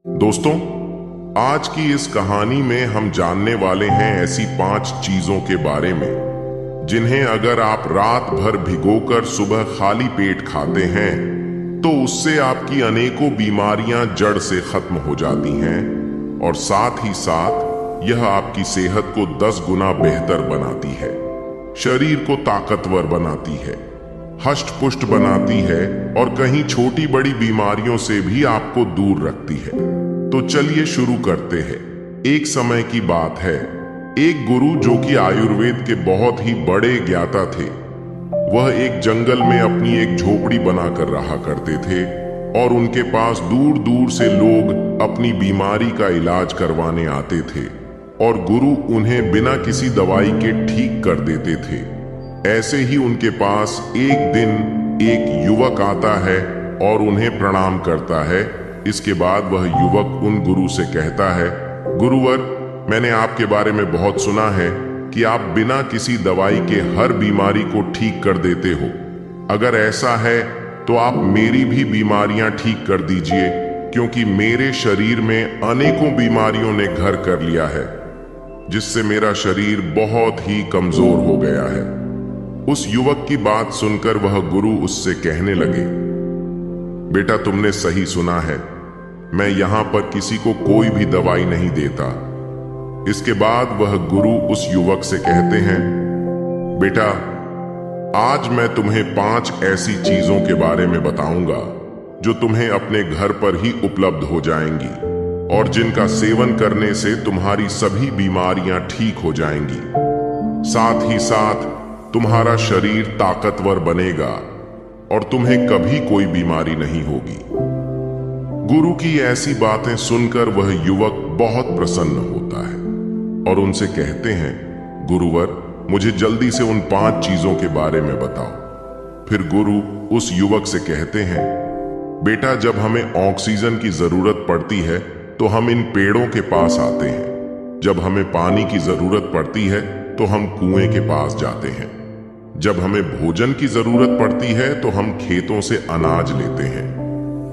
दोस्तों, आज की इस कहानी में हम जानने वाले हैं ऐसी 5 चीजों के बारे में जिन्हें अगर आप रात भर भिगोकर सुबह खाली पेट खाते हैं तो उससे आपकी अनेकों बीमारियां जड़ से खत्म हो जाती हैं और साथ ही साथ यह आपकी सेहत को 10 गुना बेहतर बनाती है, शरीर को ताकतवर बनाती है, हष्ट पुष्ट बनाती है और कहीं छोटी बड़ी बीमारियों से भी आपको दूर रखती है। तो चलिए शुरू करते हैं। एक समय की बात है, एक गुरु जो कि आयुर्वेद के बहुत ही बड़े ज्ञाता थे, वह एक जंगल में अपनी एक झोपड़ी बनाकर रहा करते थे और उनके पास दूर दूर से लोग अपनी बीमारी का इलाज करवाने आते थे और गुरु उन्हें बिना किसी दवाई के ठीक कर देते थे। ऐसे ही उनके पास एक दिन एक युवक आता है और उन्हें प्रणाम करता है। इसके बाद वह युवक उन गुरु से कहता है, गुरुवर, मैंने आपके बारे में बहुत सुना है कि आप बिना किसी दवाई के हर बीमारी को ठीक कर देते हो। अगर ऐसा है तो आप मेरी भी बीमारियां ठीक कर दीजिए, क्योंकि मेरे शरीर में अनेकों बीमारियों ने घर कर लिया है, जिससे मेरा शरीर बहुत ही कमजोर हो गया है। उस युवक की बात सुनकर वह गुरु उससे कहने लगे, बेटा, तुमने सही सुना है, मैं यहां पर किसी को कोई भी दवाई नहीं देता। इसके बाद वह गुरु उस युवक से कहते हैं, बेटा, आज मैं तुम्हें 5 ऐसी चीजों के बारे में बताऊंगा जो तुम्हें अपने घर पर ही उपलब्ध हो जाएंगी और जिनका सेवन करने से तुम्हारी सभी बीमारियां ठीक हो जाएंगी। साथ ही साथ तुम्हारा शरीर ताकतवर बनेगा और तुम्हें कभी कोई बीमारी नहीं होगी। गुरु की ऐसी बातें सुनकर वह युवक बहुत प्रसन्न होता है और उनसे कहते हैं, गुरुवर, मुझे जल्दी से उन 5 चीजों के बारे में बताओ। फिर गुरु उस युवक से कहते हैं, बेटा, जब हमें ऑक्सीजन की जरूरत पड़ती है तो हम इन पेड़ों के पास आते हैं। जब हमें पानी की जरूरत पड़ती है तो हम कुएं के पास जाते हैं। जब हमें भोजन की जरूरत पड़ती है तो हम खेतों से अनाज लेते हैं।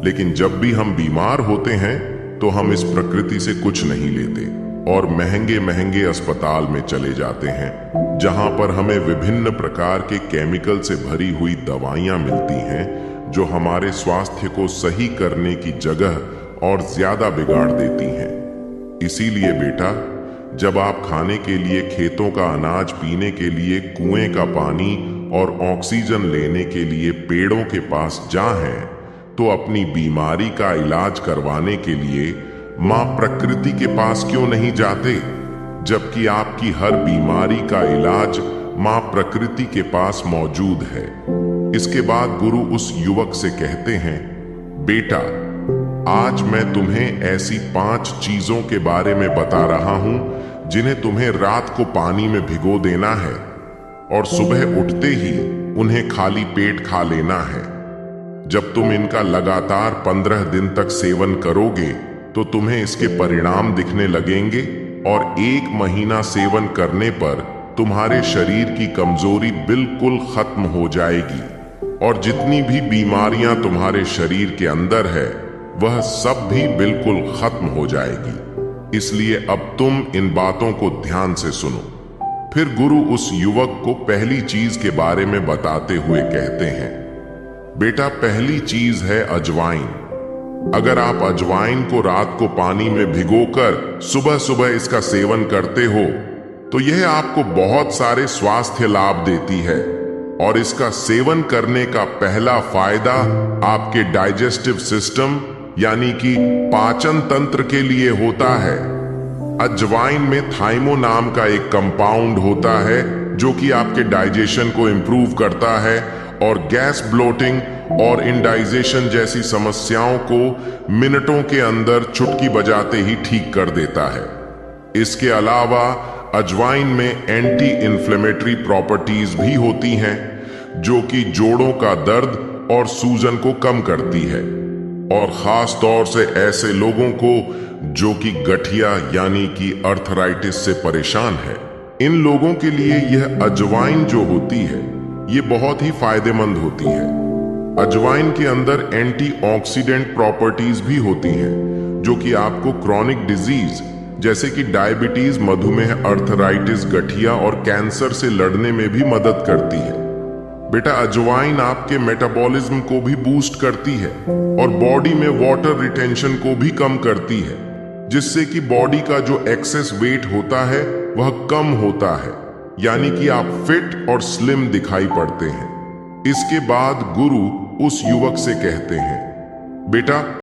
लेकिन जब भी हम बीमार होते हैं तो हम इस प्रकृति से कुछ नहीं लेते और महंगे महंगे अस्पताल में चले जाते हैं, जहां पर हमें विभिन्न प्रकार के केमिकल से भरी हुई दवाइयां मिलती हैं जो हमारे स्वास्थ्य को सही करने की जगह और ज्यादा बिगाड़ देती हैं। इसीलिए बेटा, जब आप खाने के लिए खेतों का अनाज, पीने के लिए कुएं का पानी और ऑक्सीजन लेने के लिए पेड़ों के पास जाएं, तो अपनी बीमारी का इलाज करवाने के लिए मां प्रकृति के पास क्यों नहीं जाते, जबकि आपकी हर बीमारी का इलाज मां प्रकृति के पास मौजूद है। इसके बाद गुरु उस युवक से कहते हैं, बेटा, आज मैं तुम्हें ऐसी 5 चीजों के बारे में बता रहा हूं जिन्हें तुम्हें रात को पानी में भिगो देना है और सुबह उठते ही उन्हें खाली पेट खा लेना है। जब तुम इनका लगातार 15 दिन तक सेवन करोगे तो तुम्हें इसके परिणाम दिखने लगेंगे और 1 महीना सेवन करने पर तुम्हारे शरीर की कमजोरी बिल्कुल खत्म हो जाएगी और जितनी भी बीमारियां तुम्हारे शरीर के अंदर है वह सब भी बिल्कुल खत्म हो जाएगी। इसलिए अब तुम इन बातों को ध्यान से सुनो। फिर गुरु उस युवक को पहली चीज के बारे में बताते हुए कहते हैं, बेटा, पहली चीज है अजवाइन। अगर आप अजवाइन को रात को पानी में भिगोकर सुबह सुबह इसका सेवन करते हो तो यह आपको बहुत सारे स्वास्थ्य लाभ देती है और इसका सेवन करने का पहला फायदा आपके डाइजेस्टिव सिस्टम यानी कि पाचन तंत्र के लिए होता है। अजवाइन में थाइमो नाम का एक कंपाउंड होता है जो कि आपके डाइजेशन को इंप्रूव करता है और गैस, ब्लोटिंग और इंडाइजेशन जैसी समस्याओं को मिनटों के अंदर चुटकी बजाते ही ठीक कर देता है। इसके अलावा अजवाइन में एंटी इन्फ्लेमेटरी प्रॉपर्टीज भी होती हैं जो कि जोड़ों का दर्द और सूजन को कम करती है और खास तौर से ऐसे लोगों को जो कि गठिया यानी कि अर्थराइटिस से परेशान है, इन लोगों के लिए यह अजवाइन जो होती है ये बहुत ही फायदेमंद होती है। अजवाइन के अंदर एंटीऑक्सीडेंट प्रॉपर्टीज भी होती हैं जो कि आपको क्रॉनिक डिजीज जैसे कि डायबिटीज, मधुमेह, अर्थराइटिस, गठिया और कैंसर से लड़ने में भी मदद करती है। बेटा, अजवाइन आपके मेटाबॉलिज्म को भी बूस्ट करती है और बॉडी में वाटर रिटेंशन को भी कम करती है, जिससे कि बॉडी का जो एक्सेस वेट होता है वह कम होता है, यानी कि आप फिट और स्लिम दिखाई पड़ते हैं। इसके बाद गुरु उस युवक से कहते हैं, बेटा